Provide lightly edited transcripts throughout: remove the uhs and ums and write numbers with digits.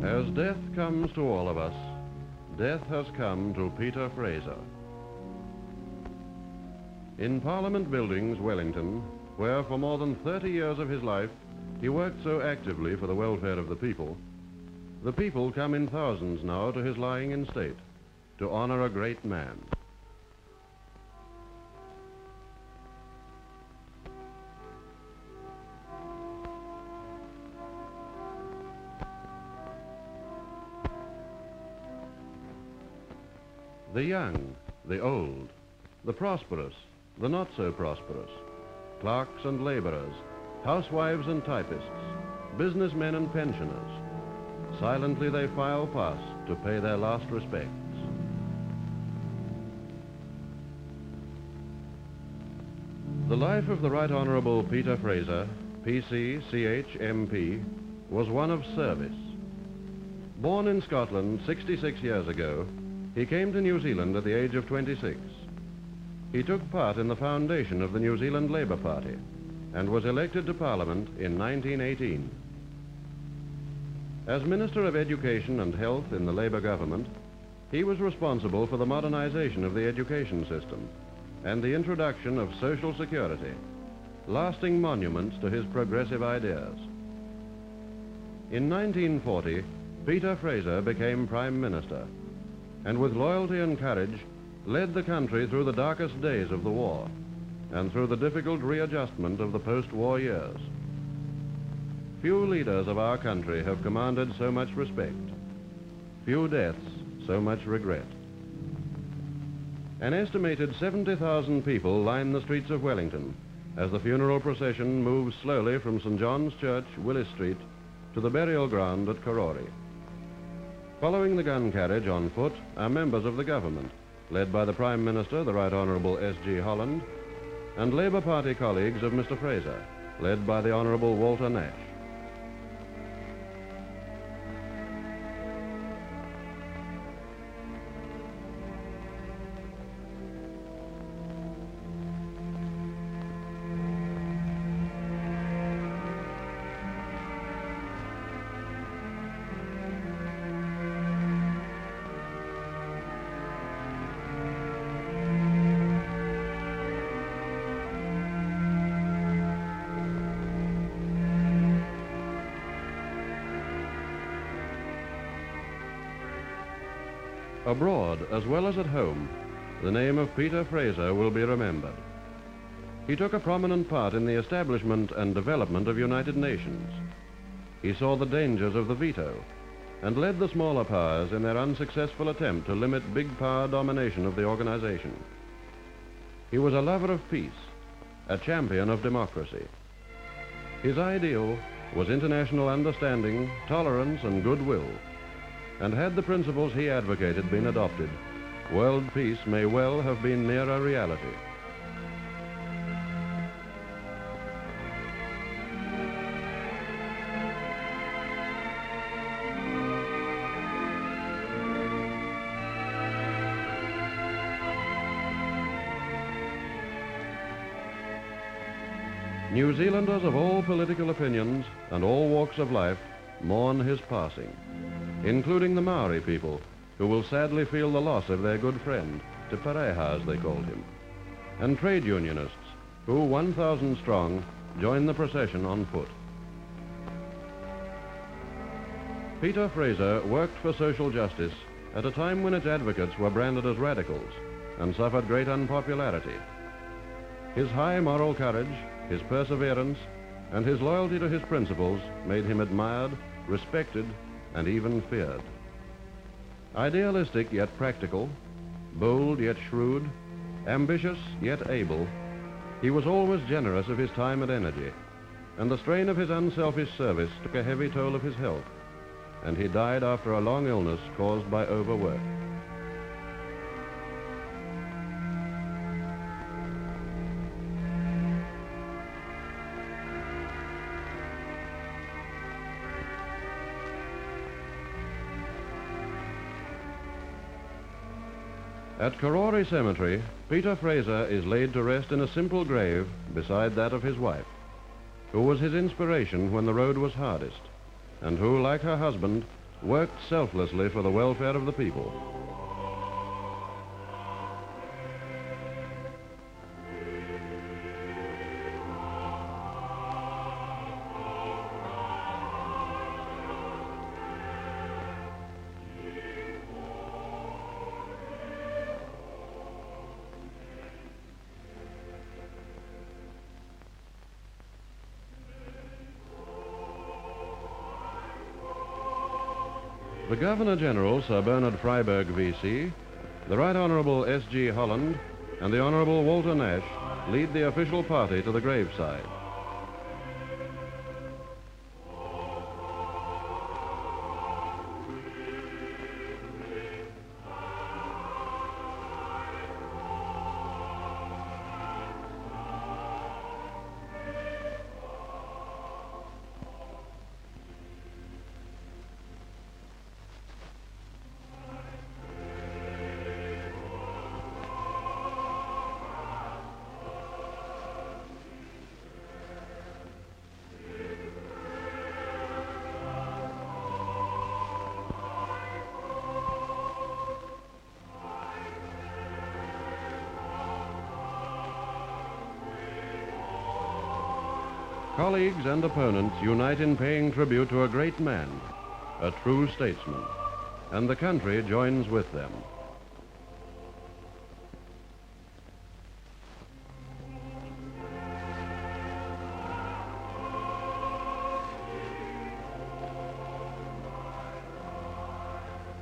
As death comes to all of us, death has come to Peter Fraser. In Parliament Buildings, Wellington, where for more than 30 years of his life he worked so actively for the welfare of the people come in thousands now to his lying in state to honor a great man. The young, the old, the prosperous, the not so prosperous, clerks and laborers, housewives and typists, businessmen and pensioners, silently they file past to pay their last respects. The life of the Right Honourable Peter Fraser, PC, CH, MP, was one of service. Born in Scotland 66 years ago, he came to New Zealand at the age of 26. He took part in the foundation of the New Zealand Labour Party and was elected to Parliament in 1918. As Minister of Education and Health in the Labour government, he was responsible for the modernisation of the education system and the introduction of social security, lasting monuments to his progressive ideas. In 1940, Peter Fraser became Prime Minister, and with loyalty and courage led the country through the darkest days of the war and through the difficult readjustment of the post-war years. Few leaders of our country have commanded so much respect, few deaths so much regret. An estimated 70,000 people line the streets of Wellington as the funeral procession moves slowly from St. John's Church, Willis Street, to the burial ground at Karori. Following the gun carriage on foot are members of the government, led by the Prime Minister, the Right Honourable S.G. Holland, and Labour Party colleagues of Mr. Fraser, led by the Honourable Walter Nash. Abroad, as well as at home, the name of Peter Fraser will be remembered. He took a prominent part in the establishment and development of United Nations. He saw the dangers of the veto and led the smaller powers in their unsuccessful attempt to limit big power domination of the organization. He was a lover of peace, a champion of democracy. His ideal was international understanding, tolerance, and goodwill. And had the principles he advocated been adopted, world peace may well have been nearer reality. New Zealanders of all political opinions and all walks of life mourn his passing, including the Maori people, who will sadly feel the loss of their good friend, Te Pareha as they called him, and trade unionists, who, 1,000 strong, join the procession on foot. Peter Fraser worked for social justice at a time when its advocates were branded as radicals and suffered great unpopularity. His high moral courage, his perseverance, and his loyalty to his principles made him admired, respected, and even feared. Idealistic yet practical, bold yet shrewd, ambitious yet able, he was always generous of his time and energy, and the strain of his unselfish service took a heavy toll of his health, and he died after a long illness caused by overwork. At Karori Cemetery, Peter Fraser is laid to rest in a simple grave beside that of his wife, who was his inspiration when the road was hardest, and who, like her husband, worked selflessly for the welfare of the people. The Governor-General, Sir Bernard Freyberg, V.C., the Right Honourable S.G. Holland, and the Honourable Walter Nash lead the official party to the graveside. Colleagues and opponents unite in paying tribute to a great man, a true statesman, and the country joins with them.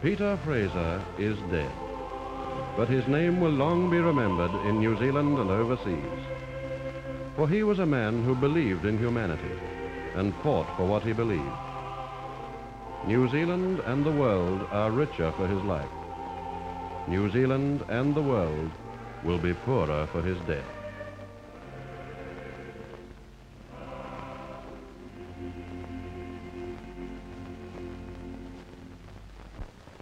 Peter Fraser is dead, but his name will long be remembered in New Zealand and overseas. For he was a man who believed in humanity and fought for what he believed. New Zealand and the world are richer for his life. New Zealand and the world will be poorer for his death.